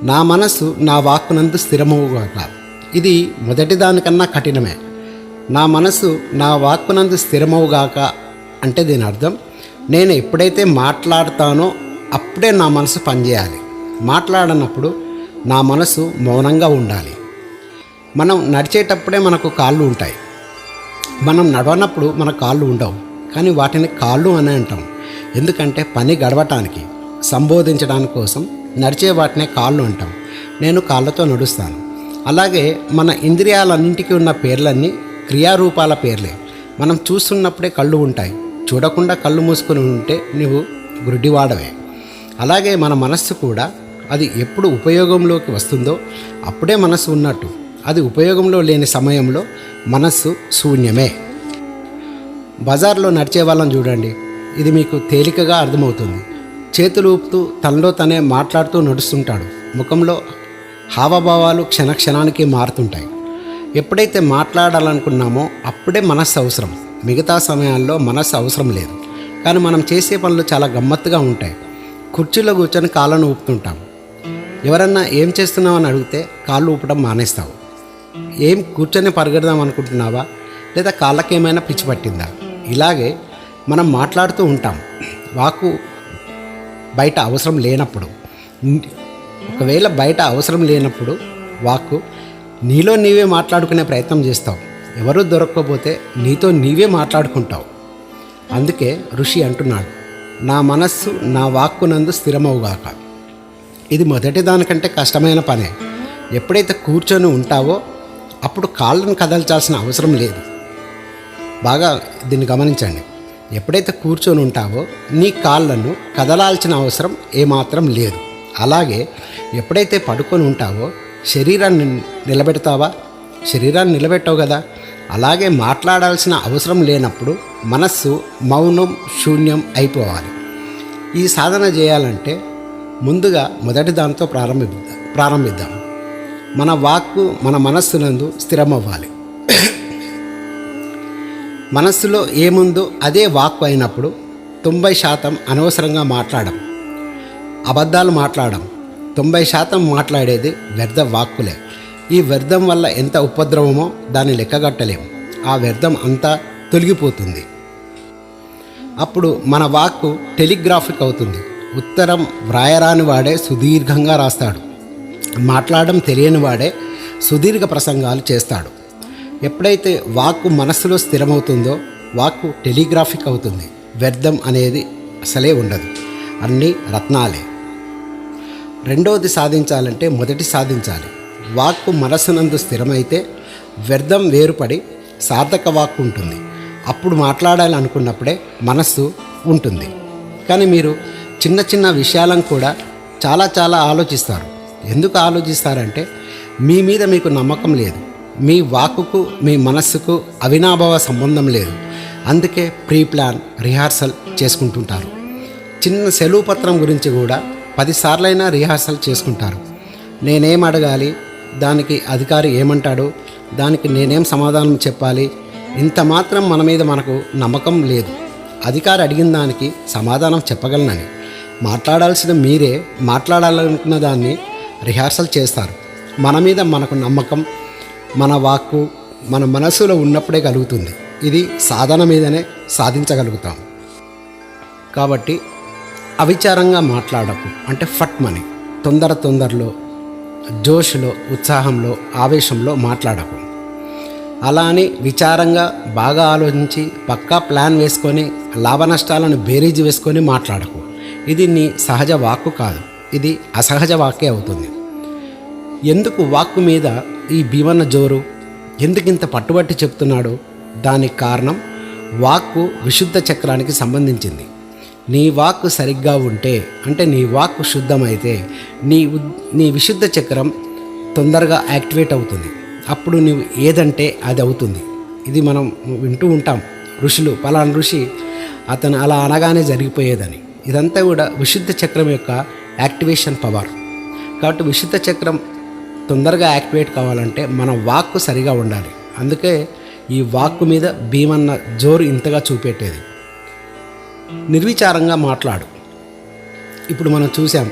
నా మనస్సు నా వాక్కునందు స్థిరమవుగాక. ఇది మొదటి దానికన్నా కఠినమే. నా మనస్సు నా వాక్కునందు స్థిరమవుగాక అంటే దీని అర్థం, నేను ఎప్పుడైతే మాట్లాడతానో అప్పుడే నా మనసు పనిచేయాలి. మాట్లాడనప్పుడు నా మనసు మౌనంగా ఉండాలి. మనం నడిచేటప్పుడే మనకు కాళ్ళు ఉంటాయి, మనం నడవనప్పుడు మన కాళ్ళు ఉండవు. కానీ వాటిని కాళ్ళు అని అంటాం. ఎందుకంటే పని గడవటానికి, సంబోధించడానికి కోసం నడిచే వాటినే కాళ్ళు అంటాం. నేను కాళ్ళతో నడుస్తాను. అలాగే మన ఇంద్రియాలన్నింటికి ఉన్న పేర్లన్నీ క్రియారూపాల పేర్లే. మనం చూస్తున్నప్పుడే కళ్ళు ఉంటాయి, చూడకుండా కళ్ళు మూసుకొని ఉంటే నువ్వు గుడ్డివాడవే. అలాగే మన మనస్సు కూడా అది ఎప్పుడు ఉపయోగంలోకి వస్తుందో అప్పుడే మనస్సు ఉన్నట్టు. అది ఉపయోగంలో లేని సమయంలో మనస్సు శూన్యమే. బజార్లో నడిచే వాళ్ళని చూడండి, ఇది మీకు తేలికగా అర్థమవుతుంది. చేతులు ఊపుతూ తనలో తనే మాట్లాడుతూ నడుస్తుంటాడు. ముఖంలో హావభావాలు క్షణక్షణానికి మారుతుంటాయి. ఎప్పుడైతే మాట్లాడాలనుకున్నామో అప్పుడే మనస్సు అవసరం, మిగతా సమయాల్లో మనస్సు అవసరం లేదు. కానీ మనం చేసే పనులు చాలా గమ్మత్తుగా ఉంటాయి. కుర్చీలో కూర్చొని కాళ్ళను ఊపుతుంటాం. ఎవరన్నా ఏం చేస్తున్నావని అడిగితే కాళ్ళు ఊపడం మానేస్తావు. ఏం కూర్చొని పరిగెడదాం అనుకుంటున్నావా, లేదా కాళ్ళకేమైనా పిచ్చి పట్టిందా? ఇలాగే మనం మాట్లాడుతూ ఉంటాం. వాక్కు బయట అవసరం లేనప్పుడు, ఒకవేళ బయట అవసరం లేనప్పుడు వాక్కు నీలో నీవే మాట్లాడుకునే ప్రయత్నం చేస్తావు. ఎవరూ దొరక్కపోతే నీతో నీవే మాట్లాడుకుంటావు. అందుకే ఋషి అంటున్నాడు, నా మనస్సు నా వాక్కునందు స్థిరమవుగాక. ఇది మొదటి దానికంటే కష్టమైన పనే. ఎప్పుడైతే కూర్చొని ఉంటావో అప్పుడు కాళ్ళను కదల్చాల్సిన అవసరం లేదు. బాగా దీన్ని గమనించండి. ఎప్పుడైతే కూర్చొని ఉంటావో నీ కాళ్ళను కదలాల్సిన అవసరం ఏమాత్రం లేదు. అలాగే ఎప్పుడైతే పడుకొని ఉంటావో శరీరాన్ని నిలబెడతావా? శరీరాన్ని నిలబెట్టవు కదా. అలాగే మాట్లాడాల్సిన అవసరం లేనప్పుడు మనస్సు మౌనం, శూన్యం అయిపోవాలి. ఈ సాధన చేయాలంటే ముందుగా మొదటి దాంతో ప్రారంభిద్దాం. మన వాక్కు మన మనస్సునందు స్థిరమవ్వాలి. మనస్సులో ఏముందో అదే వాక్కు అయినప్పుడు 90% అనవసరంగా మాట్లాడడం, అబద్ధాలు మాట్లాడడం. 90% మాట్లాడేది వ్యర్థ వాక్కులే. ఈ వ్యర్థం వల్ల ఎంత ఉపద్రవమో దాన్ని లెక్కగట్టలేము. ఆ వ్యర్థం అంతా తొలగిపోతుంది. అప్పుడు మన వాక్కు టెలిగ్రాఫిక్ అవుతుంది. ఉత్తరం వ్రాయరాని వాడే సుదీర్ఘంగా రాస్తాడు. మాట్లాడడం తెలియని వాడే సుదీర్ఘ ప్రసంగాలు చేస్తాడు. ఎప్పుడైతే వాక్కు మనస్సులో స్థిరమవుతుందో వాక్కు టెలిగ్రాఫిక్ అవుతుంది. వ్యర్థం అనేది అసలే ఉండదు, అన్నీ రత్నాలే. రెండవది సాధించాలంటే మొదటి సాధించాలి. వాక్కు మనస్సునందు స్థిరమైతే వ్యర్థం వేరుపడి సార్థక వాక్కు ఉంటుంది. అప్పుడు మాట్లాడాలి అనుకున్నప్పుడే మనస్సు ఉంటుంది. కానీ మీరు చిన్న చిన్న విషయాలను కూడా చాలా ఆలోచిస్తారు. ఎందుకు ఆలోచిస్తారంటే మీ మీద మీకు నమ్మకం లేదు. మీ వాక్కుకు మీ మనస్సుకు అవినాభావ సంబంధం లేదు. అందుకే ప్రీ ప్లాన్, రిహార్సల్ చేసుకుంటుంటారు. చిన్న సెలవు పత్రం గురించి కూడా 10 సార్లైనా రిహార్సల్ చేసుకుంటారు. నేనేం అడగాలి, దానికి అధికారి ఏమంటాడు, దానికి నేనేం సమాధానం చెప్పాలి, ఇంత మాత్రం మన మీద మనకు నమ్మకం లేదు. అధికారి అడిగిన దానికి సమాధానం చెప్పగలనని. మాట్లాడాల్సిన మీరే మాట్లాడాలనుకున్న దాన్ని రిహార్సల్ చేస్తారు. మన మీద మనకు నమ్మకం మన వాక్కు మన మనసులో ఉన్నప్పుడే కలుగుతుంది. ఇది సాధన మీదనే సాధించగలుగుతాం. కాబట్టి అవిచారంగా మాట్లాడకు, అంటే ఫట్మని తొందరలో జోష్లో, ఉత్సాహంలో, ఆవేశంలో మాట్లాడకు. అలా అని విచారంగా బాగా ఆలోచించి పక్కా ప్లాన్ వేసుకొని లాభ నష్టాలను బేరీజు వేసుకొని మాట్లాడకు. ఇది నీ సహజ వాక్కు కాదు, ఇది అసహజ వాక్కే అవుతుంది. ఎందుకు వాక్కు మీద ఈ భీమన్న జోరు, ఎందుకింత పట్టుబట్టి చెప్తున్నాడు? దానికి కారణం వాక్కు విశుద్ధ చక్రానికి సంబంధించింది. నీ వాక్కు సరిగ్గా ఉంటే, అంటే నీ వాక్కు శుద్ధమైతే నీ విశుద్ధ చక్రం తొందరగా యాక్టివేట్ అవుతుంది. అప్పుడు నువ్వు ఏదంటే అది అవుతుంది. ఇది మనం వింటూ ఉంటాం, ఋషులు పలానా ఋషి అతను అలా అనగానే జరిగిపోయేదని. ఇదంతా కూడా విశుద్ధ చక్రం యొక్క యాక్టివేషన్ పవర్. కాబట్టి విశుద్ధ చక్రం తొందరగా యాక్టివేట్ కావాలంటే మన వాక్కు సరిగా ఉండాలి. అందుకే ఈ వాక్కు మీద భీమన్న జోరు ఇంతగా చూపెట్టేది. నిర్విచారంగా మాట్లాడు. ఇప్పుడు మనం చూసాం,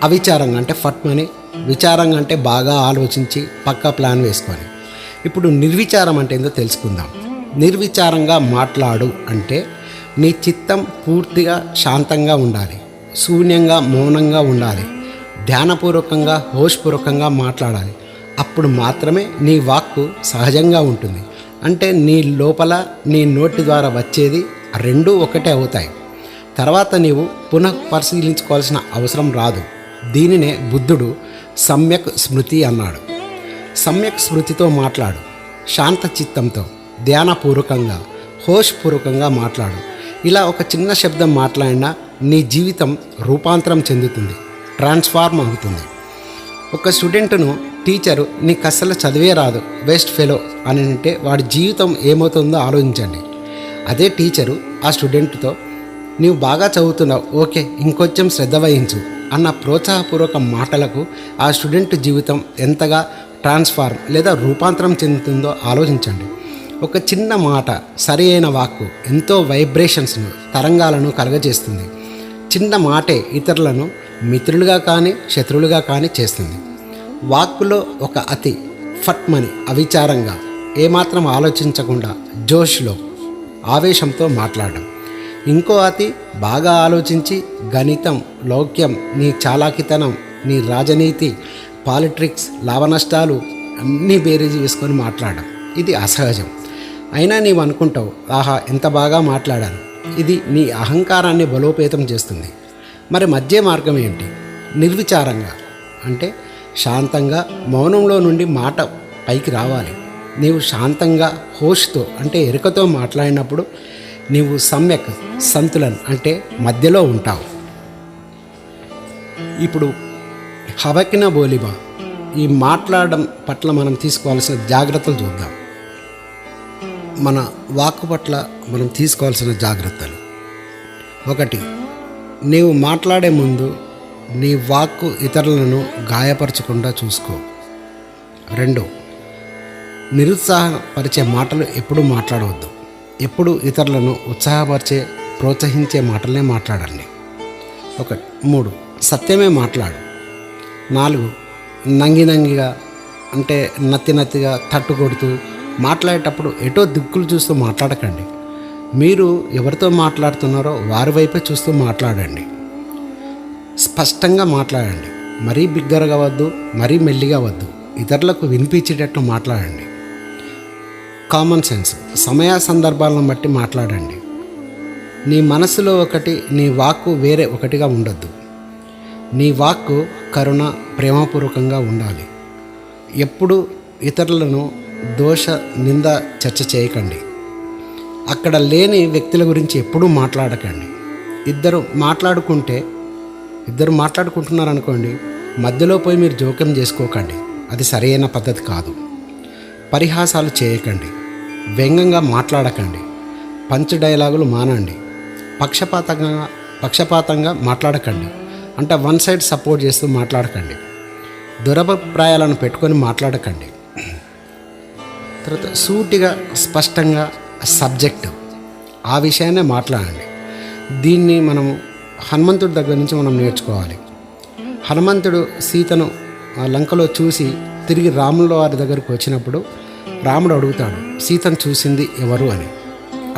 అవిచారంగా అంటే ఫట్మని విచారంగా అంటే బాగా ఆలోచించి పక్కా ప్లాన్ వేసుకొని. ఇప్పుడు నిర్విచారం అంటే ఏందో తెలుసుకుందాం. నిర్విచారంగా మాట్లాడు అంటే నీ చిత్తం పూర్తిగా శాంతంగా ఉండాలి, శూన్యంగా మౌనంగా ఉండాలి, ధ్యానపూర్వకంగా హోష్పూర్వకంగా మాట్లాడాలి. అప్పుడు మాత్రమే నీ వాక్కు సహజంగా ఉంటుంది. అంటే నీ లోపల నీ నోటి ద్వారా వచ్చేది రెండూ ఒకటే అవుతాయి. తర్వాత నీవు పునః పరిశీలించుకోవాల్సిన అవసరం రాదు. దీనినే బుద్ధుడు సమ్యక్ స్మృతి అన్నాడు. సమ్యక్ స్మృతితో మాట్లాడు, శాంత చిత్తంతో, ధ్యానపూర్వకంగా, హోష్పూర్వకంగా మాట్లాడు. ఇలా ఒక చిన్న శబ్దం మాట్లాడినా నీ జీవితం రూపాంతరం చెందుతుంది, ట్రాన్స్ఫార్మ్ అవుతుంది. ఒక స్టూడెంట్ను టీచరు నీకు అస్సలు చదివే రాదు, వేస్ట్ ఫెలో అని అంటే వాడి జీవితం ఏమవుతుందో ఆలోచించండి. అదే టీచరు ఆ స్టూడెంట్తో నీవు బాగా చదువుతున్నావు, ఓకే ఇంకొంచెం శ్రద్ధ వహించు అన్న ప్రోత్సాహపూర్వక మాటలకు ఆ స్టూడెంట్ జీవితం ఎంతగా ట్రాన్స్ఫార్మ్ లేదా రూపాంతరం చెందుతుందో ఆలోచించండి. ఒక చిన్న మాట, సరి అయిన వాక్కు ఎంతో వైబ్రేషన్స్ను, తరంగాలను కలగజేస్తుంది. చిన్న మాటే ఇతరులను మిత్రులుగా కానీ శత్రువులుగా కానీ చేస్తుంది. వాక్కులో ఒక అతి ఫట్మని అవిచారంగా ఏమాత్రం ఆలోచించకుండా జోష్లో ఆవేశంతో మాట్లాడడం. ఇంకో అతి బాగా ఆలోచించి గణితం, లౌక్యం, నీ చాలాకితనం, నీ రాజనీతి, పాలిటిక్స్, లాభనష్టాలు అన్నీ బేరీజు వేసుకొని మాట్లాడడం. ఇది అసహజం. అయినా నీవు అనుకుంటావు, ఆహా ఎంత బాగా మాట్లాడాను. ఇది నీ అహంకారాన్ని బలోపేతం చేస్తుంది. మరి మధ్య మార్గం ఏంటి? నిర్విచారంగా అంటే శాంతంగా మౌనంలో నుండి మాట పైకి రావాలి. నీవు శాంతంగా హోష్తో అంటే ఎరుకతో మాట్లాడినప్పుడు నీవు సమ్యక్ సంతులన్ అంటే మధ్యలో ఉంటావు. ఇప్పుడు హవకిన బోలిబా ఈ మాట్లాడడం పట్ల మనం తీసుకోవాల్సిన జాగ్రత్తలు చూద్దాం. మన వాక్కు పట్ల మనం తీసుకోవాల్సిన జాగ్రత్తలు. 1, నీవు మాట్లాడే ముందు నీ వాక్కు ఇతరులను గాయపరచకుండా చూసుకో. 2, నిరుత్సాహపరిచే మాటలు ఎప్పుడూ మాట్లాడవద్దు. ఎప్పుడు ఇతరులను ఉత్సాహపరిచే, ప్రోత్సహించే మాటలనే మాట్లాడండి. 3, సత్యమే మాట్లాడు. 4, నంగిగా అంటే నత్తిగా తట్టుకొడుతూ మాట్లాడేటప్పుడు ఎటో దిక్కులు చూస్తూ మాట్లాడకండి. మీరు ఎవరితో మాట్లాడుతున్నారో వారి వైపే చూస్తూ మాట్లాడండి. స్పష్టంగా మాట్లాడండి. మరీ బిగ్గరగా వద్దు, మరీ మెల్లిగా వద్దు. ఇతరులకు వినిపించేటట్టు మాట్లాడండి. కామన్ సెన్స్, సమయ సందర్భాలను బట్టి మాట్లాడండి. నీ మనసులో ఒకటి, నీ వాక్కు వేరే ఒకటిగా ఉండొద్దు. నీ వాక్కు కరుణ, ప్రేమపూర్వకంగా ఉండాలి. ఎప్పుడు ఇతరులను దోష, నింద చర్చ చేయకండి. అక్కడ లేని వ్యక్తుల గురించి ఎప్పుడూ మాట్లాడకండి. ఇద్దరు మాట్లాడుకుంటున్నారనుకోండి, మధ్యలో పోయి మీరు జోక్యం చేసుకోకండి. అది సరైన పద్ధతి కాదు. పరిహాసాలు చేయకండి. వ్యంగ్యంగా మాట్లాడకండి. పంచ్ డైలాగులు మానండి. పక్షపాతంగా మాట్లాడకండి. అంటే వన్ సైడ్ సపోర్ట్ చేస్తూ మాట్లాడకండి. దురభిప్రాయాలను పెట్టుకొని మాట్లాడకండి. తర్వాత సూటిగా, స్పష్టంగా సబ్జెక్టు ఆ విషయాన్నే మాట్లాడండి. దీన్ని మనము హనుమంతుడి దగ్గర నుంచి మనం నేర్చుకోవాలి. హనుమంతుడు సీతను లంకలో చూసి తిరిగి రాముల వారి దగ్గరకు వచ్చినప్పుడు రాముడు అడుగుతాడు, సీతను చూసింది ఎవరు అని.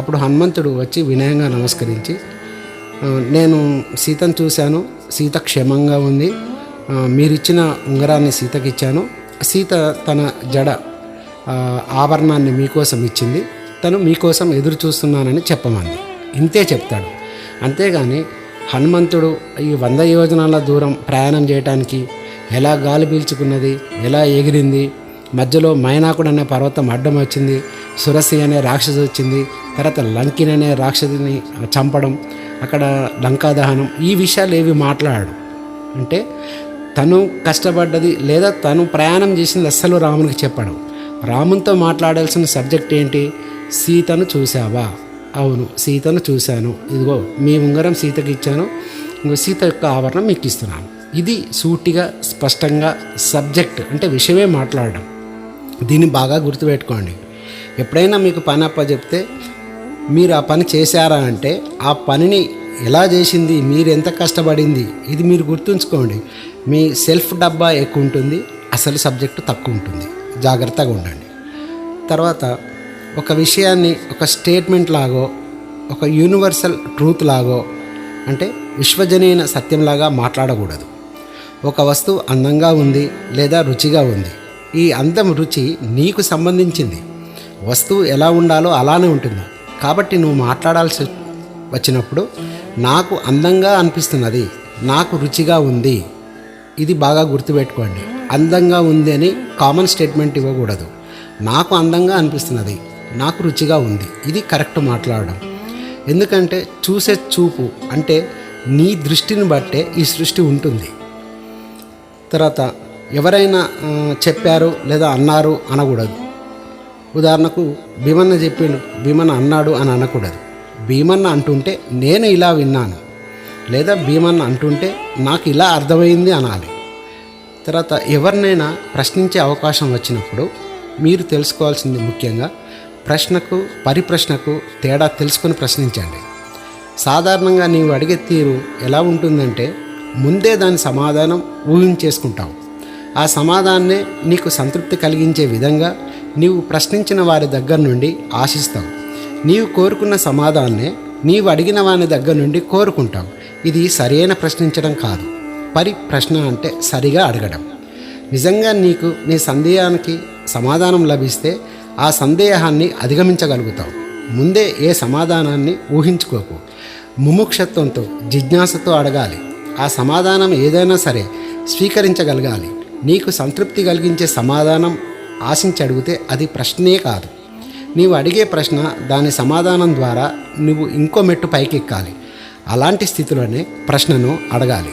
అప్పుడు హనుమంతుడు వచ్చి వినయంగా నమస్కరించి, నేను సీతను చూశాను, సీత క్షేమంగా ఉంది, మీరిచ్చిన ఉంగరాన్ని సీతకి ఇచ్చాను, సీత తన జడ ఆభరణాన్ని మీకోసం ఇచ్చింది, తను మీకోసం ఎదురు చూస్తున్నానని చెప్పమంది. ఇంతే చెప్తాడు. అంతేగాని హనుమంతుడు ఈ 100 యోజనాల దూరం ప్రయాణం చేయడానికి ఎలా గాలి పీల్చుకున్నది, ఎలా ఎగిరింది, మధ్యలో మైనాకుడు అనే పర్వతం అడ్డం వచ్చింది, సురసి అనే రాక్షసి వచ్చింది, తర్వాత లంకిన్ అనే రాక్షసిని చంపడం, అక్కడ లంకా దహనం, ఈ విషయాలు ఏవి మాట్లాడాడు. అంటే తను కష్టపడ్డది లేదా తను ప్రయాణం చేసింది అస్సలు రామునికి చెప్పడం. రామునితో మాట్లాడాల్సిన సబ్జెక్ట్ ఏంటి? సీతను చూసావా? అవును, సీతను చూశాను, ఇదిగో మీ ఉంగరం సీతకి ఇచ్చాను, ఇంకో సీత యొక్క ఆభరణం మీకు ఇస్తున్నాను. ఇది సూటిగా, స్పష్టంగా సబ్జెక్ట్ అంటే విషయమే మాట్లాడడం. దీన్ని బాగా గుర్తుపెట్టుకోండి. ఎప్పుడైనా మీకు పని అప్పచెప్తే మీరు ఆ పని చేశారా అంటే ఆ పనిని ఎలా చేసింది, మీరు ఎంత కష్టపడింది, ఇది మీరు గుర్తుంచుకోండి. మీ సెల్ఫ్ డబ్బా ఎక్కువ ఉంటుంది, అసలు సబ్జెక్టు తక్కువ ఉంటుంది. జాగ్రత్తగా ఉండండి. తర్వాత ఒక విషయాన్ని ఒక స్టేట్మెంట్ లాగో, ఒక యూనివర్సల్ ట్రూత్ లాగో, అంటే విశ్వజనీన సత్యంలాగా మాట్లాడకూడదు. ఒక వస్తువు అందంగా ఉంది లేదా రుచిగా ఉంది. ఈ అందం, రుచి నీకు సంబంధించింది. వస్తువు ఎలా ఉండాలో అలానే ఉంటుంది. కాబట్టి నువ్వు మాట్లాడాల్సి వచ్చినప్పుడు నాకు అందంగా అనిపిస్తున్నది, నాకు రుచిగా ఉంది, ఇది బాగా గుర్తుపెట్టుకోండి. అందంగా ఉంది అని కామన్ స్టేట్మెంట్ ఇవ్వకూడదు. నాకు అందంగా అనిపిస్తున్నది, నాకు రుచిగా ఉంది, ఇది కరెక్ట్ మాట్లాడడం. ఎందుకంటే చూసే చూపు అంటే నీ దృష్టిని బట్టే ఈ సృష్టి ఉంటుంది. తర్వాత ఎవరైనా చెప్పారు లేదా అన్నారు అనకూడదు. ఉదాహరణకు భీమన్న చెప్పిండు, భీమన్న అన్నాడు అని అనకూడదు. భీమన్న అంటుంటే నేను ఇలా విన్నాను, లేదా భీమన్న అంటుంటే నాకు ఇలా అర్థమైంది అనాలి. తర్వాత ఎవరినైనా ప్రశ్నించే అవకాశం వచ్చినప్పుడు మీరు తెలుసుకోవాల్సింది ముఖ్యంగా ప్రశ్నకు పరిప్రశ్నకు తేడా తెలుసుకొని ప్రశ్నించండి. సాధారణంగా నీవు అడిగే తీరు ఎలా ఉంటుందంటే ముందే దాని సమాధానం ఊహించేసుకుంటావు. ఆ సమాధానాన్నే నీకు సంతృప్తి కలిగించే విధంగా నీవు ప్రశ్నించిన వారి దగ్గర నుండి ఆశిస్తావు. నీవు కోరుకున్న సమాధానాన్నే నీవు అడిగిన వారి దగ్గర నుండి కోరుకుంటావు. ఇది సరైన ప్రశ్నించడం కాదు. పరిప్రశ్న అంటే సరిగా అడగడం. నిజంగా నీకు నీ సందేహానికి సమాధానం లభిస్తే ఆ సందేహాన్ని అధిగమించగలుగుతావు. ముందే ఏ సమాధానాన్ని ఊహించుకోకు. ముముక్షత్వంతో, జిజ్ఞాసతో అడగాలి. ఆ సమాధానం ఏదైనా సరే స్వీకరించగలగాలి. నీకు సంతృప్తి కలిగించే సమాధానం ఆశించి అడిగితే అది ప్రశ్నే కాదు. నీవు అడిగే ప్రశ్న, దాని సమాధానం ద్వారా నువ్వు ఇంకో మెట్టు పైకెక్కాలి. అలాంటి స్థితిలోనే ప్రశ్నను అడగాలి.